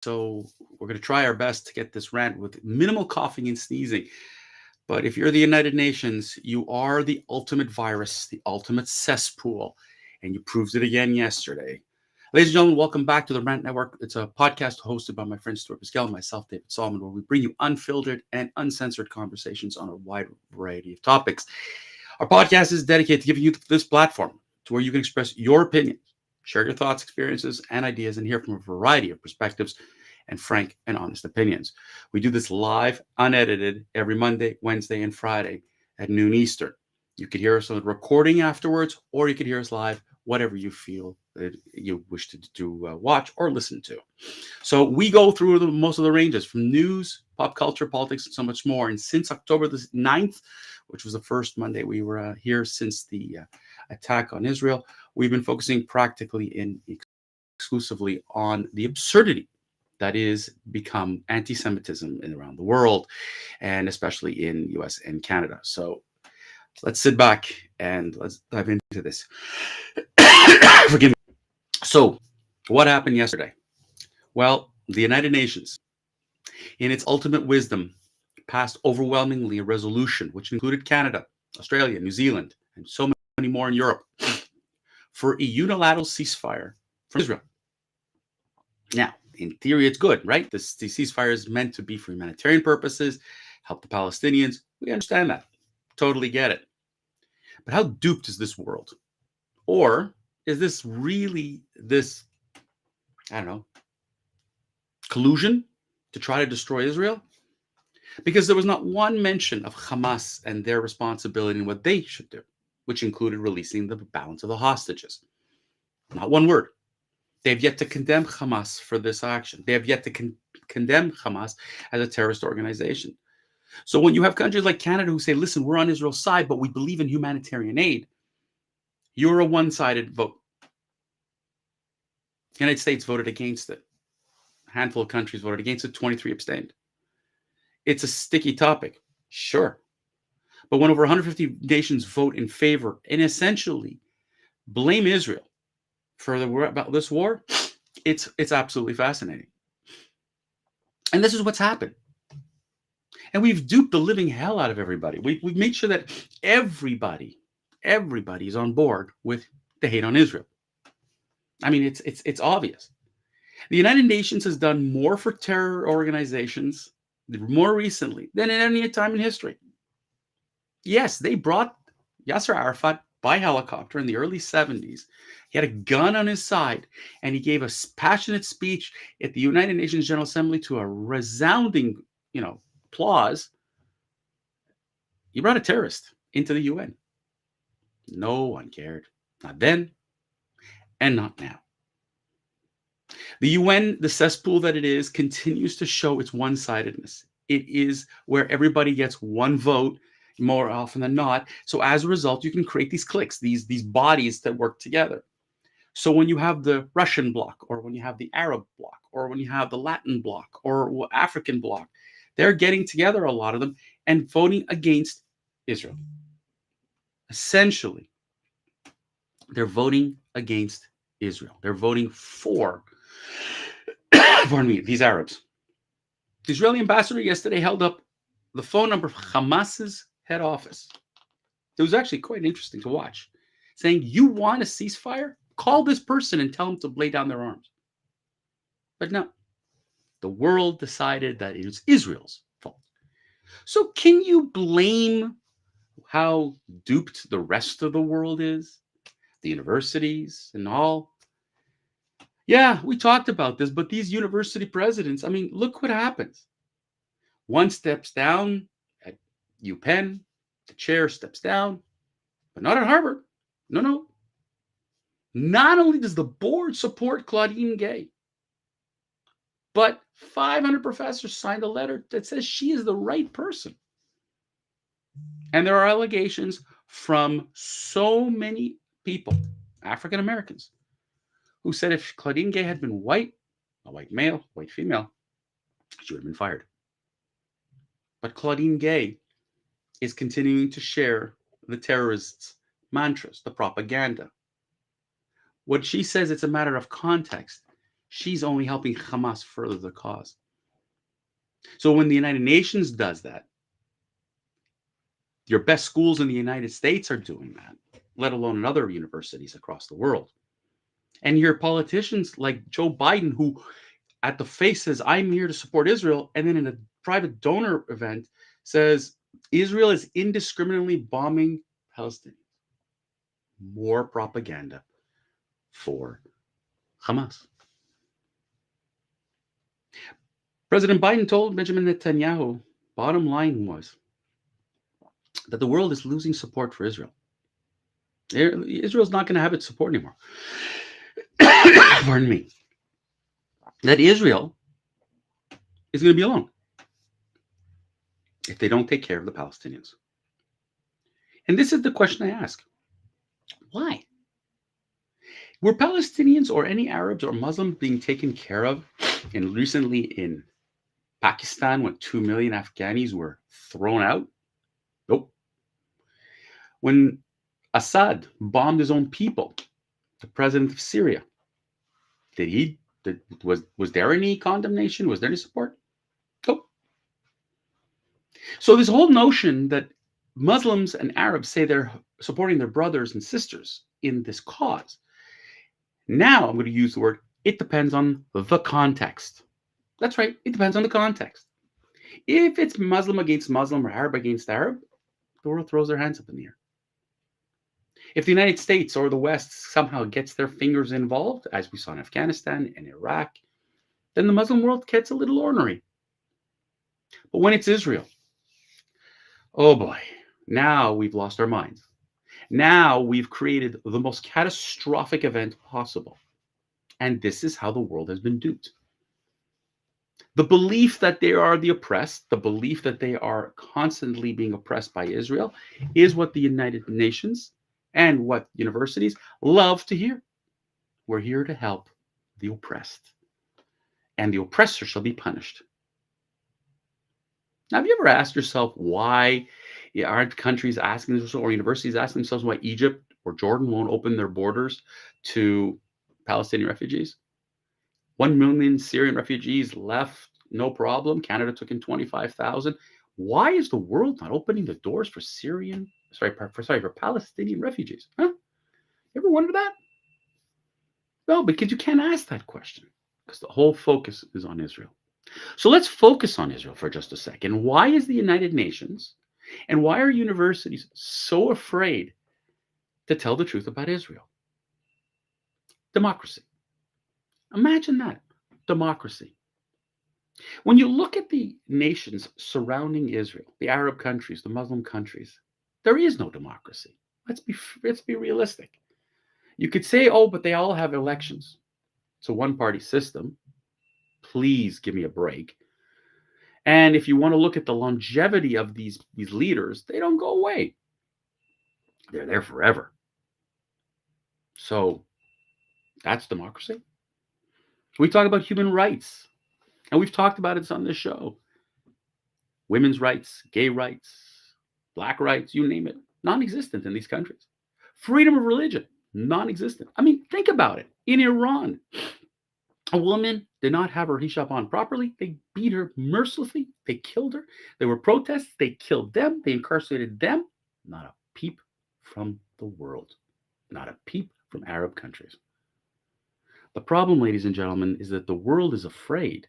So we're going to try our best to get this rant with minimal coughing and sneezing. But if you're the United Nations, you are the ultimate virus, the ultimate cesspool, and you proved it again yesterday. Ladies and gentlemen, welcome back to the Rant Network. It's a podcast hosted by my friend Stuart Pascal and myself, David Solomon, where we bring you unfiltered and uncensored conversations on a wide variety of topics. Our podcast is dedicated to giving you this platform to where you can express your opinion, share your thoughts, experiences, and ideas, and hear from a variety of perspectives and frank and honest opinions. We do this live, unedited, every Monday, Wednesday, and Friday at noon Eastern. You could hear us on the recording afterwards, or you could hear us live, whatever you feel that you wish to watch or listen to. So we go through most of the ranges from news, pop culture, politics, and so much more. And since October the 9th, which was the first Monday we were here since the attack on Israel, we've been focusing practically and exclusively on the absurdity that is become anti-Semitism around the world, and especially in US and Canada. So let's sit back and let's dive into this. Forgive me. So what happened yesterday? Well, the United Nations, in its ultimate wisdom, passed overwhelmingly a resolution which included Canada, Australia, New Zealand, and so many more in Europe for a unilateral ceasefire from Israel. Now, in theory, it's good, right? The ceasefire is meant to be for humanitarian purposes, help the Palestinians. We understand that. Totally get it. But how duped is this world? Or is this really this, I don't know, collusion to try to destroy Israel? Because there was not one mention of Hamas and their responsibility and what they should do, which included releasing the balance of the hostages. Not one word. They have yet to condemn Hamas for this action. They have yet to condemn Hamas as a terrorist organization. So when you have countries like Canada who say, listen, we're on Israel's side, but we believe in humanitarian aid, you're a one-sided vote. The United States voted against it. A handful of countries voted against it, 23 abstained. It's a sticky topic, sure. But when over 150 nations vote in favor and essentially blame Israel for about this war, it's absolutely fascinating. And this is what's happened. And we've duped the living hell out of everybody. We've made sure that everybody is on board with the hate on Israel. I mean, it's obvious. The United Nations has done more for terror organizations more recently than at any time in history. Yes, they brought Yasser Arafat by helicopter in the early 70s. He had a gun on his side, and he gave a passionate speech at the United Nations General Assembly to a resounding, applause. He brought a terrorist into the UN. No one cared. Not then, and not now. The UN, the cesspool that it is, continues to show its one-sidedness. It is where everybody gets one vote more often than not. So as a result, you can create these cliques, these bodies that work together. So when you have the Russian bloc, or when you have the Arab bloc, or when you have the Latin bloc, or African bloc, they're getting together, a lot of them, and voting against Israel. Essentially, they're voting against Israel. They're voting for, pardon me, these Arabs. The Israeli ambassador yesterday held up the phone number of Hamas's head office. It was actually quite interesting to watch, saying, you want a ceasefire? Call this person and tell them to lay down their arms. But no, the world decided that it was Israel's fault. So can you blame how duped the rest of the world is? The universities and all? Yeah, we talked about this, but these university presidents, I mean, look what happens. One steps down at UPenn, the chair steps down, but not at Harvard. No. Not only does the board support Claudine Gay, but 500 professors signed a letter that says she is the right person. And there are allegations from so many people, African Americans, who said if Claudine Gay had been white, a white male, white female, she would have been fired. But Claudine Gay is continuing to share the terrorists' mantras, the propaganda. What she says, it's a matter of context. She's only helping Hamas further the cause. So when the United Nations does that, your best schools in the United States are doing that, let alone in other universities across the world. And your politicians like Joe Biden, who at the face says, I'm here to support Israel, and then in a private donor event says, Israel is indiscriminately bombing Palestinians. More propaganda for Hamas. President Biden told Benjamin Netanyahu, bottom line was that the world is losing support for Israel. Israel's not going to have its support anymore. Pardon me. That Israel is going to be alone if they don't take care of the Palestinians. And this is the question I ask. Why? Were Palestinians or any Arabs or Muslims being taken care of recently in Pakistan when 2 million Afghanis were thrown out? Nope. When Assad bombed his own people, the president of Syria, was there any condemnation? Was there any support? Nope. So this whole notion that Muslims and Arabs say they're supporting their brothers and sisters in this cause. Now I'm going to use the word, it depends on the context. That's right, it depends on the context. If it's Muslim against Muslim or Arab against Arab, the world throws their hands up in the air. If the United States or the West somehow gets their fingers involved, as we saw in Afghanistan and Iraq, then the Muslim world gets a little ornery. But when it's Israel, oh boy, now we've lost our minds. Now we've created the most catastrophic event possible. And this is how the world has been duped. The belief that they are the oppressed, the belief that they are constantly being oppressed by Israel, is what the United Nations and what universities love to hear. We're here to help the oppressed, and the oppressor shall be punished. Now, have you ever asked yourself why aren't countries asking themselves, or universities asking themselves, why Egypt or Jordan won't open their borders to Palestinian refugees? 1 million Syrian refugees left, no problem. Canada took in 25,000. Why is the world not opening the doors for for Palestinian refugees? Huh? You ever wonder that? No, because you can't ask that question, because the whole focus is on Israel. So let's focus on Israel for just a second. Why is the United Nations and why are universities so afraid to tell the truth about Israel? Democracy. Imagine that. Democracy. When you look at the nations surrounding Israel, the Arab countries, the Muslim countries, there is no democracy. Let's be realistic. You could say, oh, but they all have elections. It's a one-party system. Please give me a break. And if you want to look at the longevity of these leaders, they don't go away. They're there forever. So that's democracy. We talk about human rights, and we've talked about it on this show. Women's rights, gay rights, black rights, you name it, non-existent in these countries. Freedom of religion, non-existent. I mean, think about it. In Iran, a woman did not have her hijab on properly. They beat her mercilessly. They killed her. There were protests. They killed them. They incarcerated them. Not a peep from the world. Not a peep from Arab countries. The problem, ladies and gentlemen, is that the world is afraid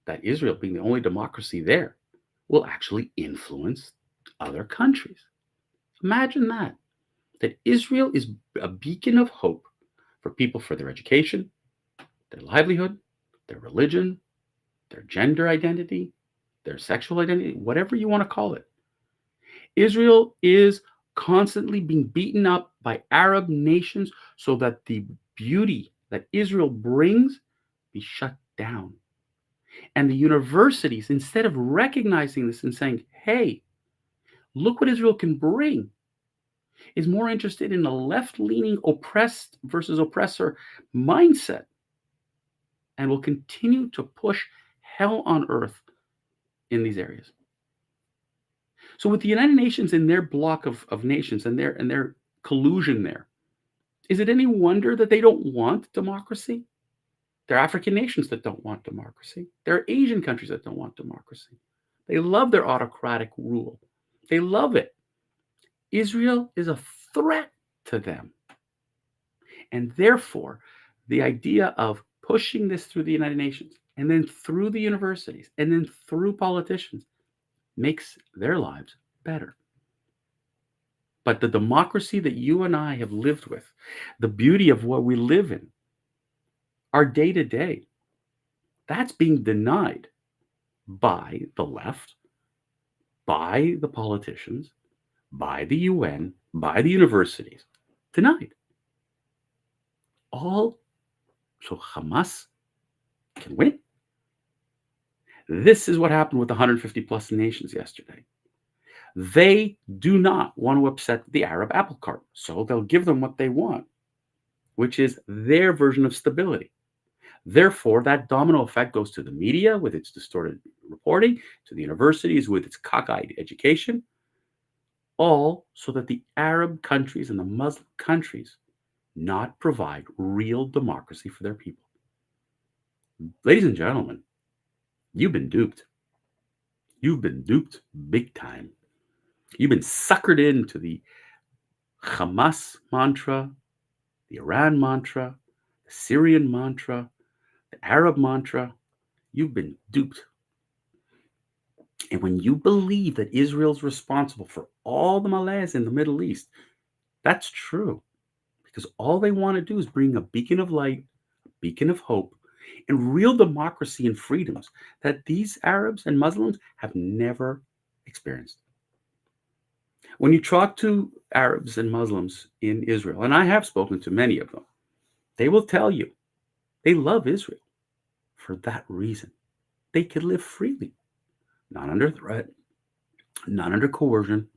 that Israel, being the only democracy there, will actually influence other countries. Imagine that Israel is a beacon of hope for people, for their education, their livelihood, their religion, their gender identity, their sexual identity, whatever you want to call it. Israel is constantly being beaten up by Arab nations so that the beauty that Israel brings be shut down. And the universities, instead of recognizing this and saying, hey, look what Israel can bring, is more interested in a left-leaning oppressed versus oppressor mindset, and will continue to push hell on earth in these areas. So with the United Nations and their block of nations and their collusion there, is it any wonder that they don't want democracy? There are African nations that don't want democracy. There are Asian countries that don't want democracy. They love their autocratic rule. They love it. Israel is a threat to them. And therefore, the idea of pushing this through the United Nations and then through the universities and then through politicians makes their lives better. But the democracy that you and I have lived with, the beauty of what we live in, our day to day, that's being denied by the left, by the politicians, by the UN, by the universities. Denied. All so Hamas can win. This is what happened with the 150 plus nations yesterday. They do not want to upset the Arab apple cart, so they'll give them what they want, which is their version of stability. Therefore, that domino effect goes to the media with its distorted reporting, to the universities with its cockeyed education, all so that the Arab countries and the Muslim countries not provide real democracy for their people. Ladies and gentlemen, you've been duped. You've been duped big time. You've been suckered into the Hamas mantra, the Iran mantra, the Syrian mantra, the Arab mantra. You've been duped. And when you believe that Israel's responsible for all the malaise in the Middle East, that's true. Because all they want to do is bring a beacon of light, a beacon of hope, and real democracy and freedoms that these Arabs and Muslims have never experienced. When you talk to Arabs and Muslims in Israel, and I have spoken to many of them, they will tell you they love Israel for that reason. They can live freely, not under threat, not under coercion.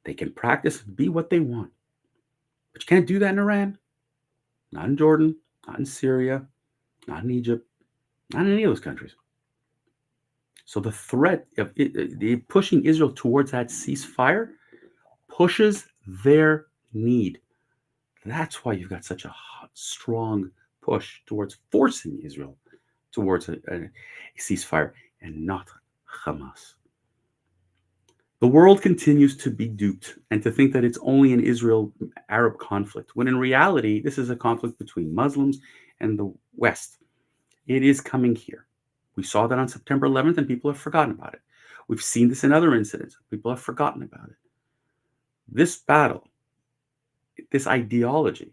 They can practice and be what they want. But you can't do that in Iran, not in Jordan, not in Syria, not in Egypt, not in any of those countries. So the threat of pushing Israel towards that ceasefire pushes their need. That's why you've got such a strong push towards forcing Israel towards a ceasefire and not Hamas. The world continues to be duped and to think that it's only an Israel-Arab conflict, when in reality, this is a conflict between Muslims and the West. It is coming here. We saw that on September 11th, and people have forgotten about it. We've seen this in other incidents. People have forgotten about it. This battle, this ideology,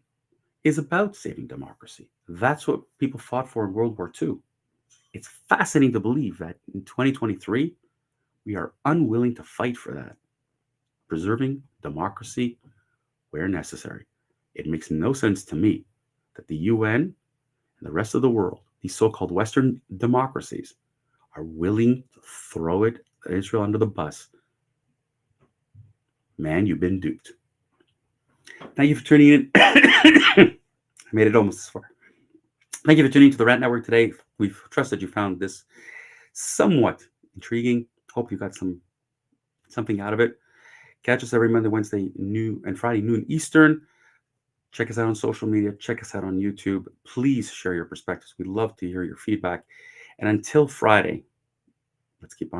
is about saving democracy. That's what people fought for in World War II. It's fascinating to believe that in 2023, we are unwilling to fight for that, preserving democracy where necessary. It makes no sense to me that the UN and the rest of the world, these so-called Western democracies, are willing to throw Israel under the bus. Man, you've been duped. Thank you for tuning in. I made it almost this far. Thank you for tuning to the Rant Network today. We trust that you found this somewhat intriguing. Hope you got something out of it. Catch us every Monday, Wednesday, and Friday, noon Eastern. Check us out on social media. Check us out on YouTube. Please share your perspectives. We'd love to hear your feedback. And until Friday, let's keep on.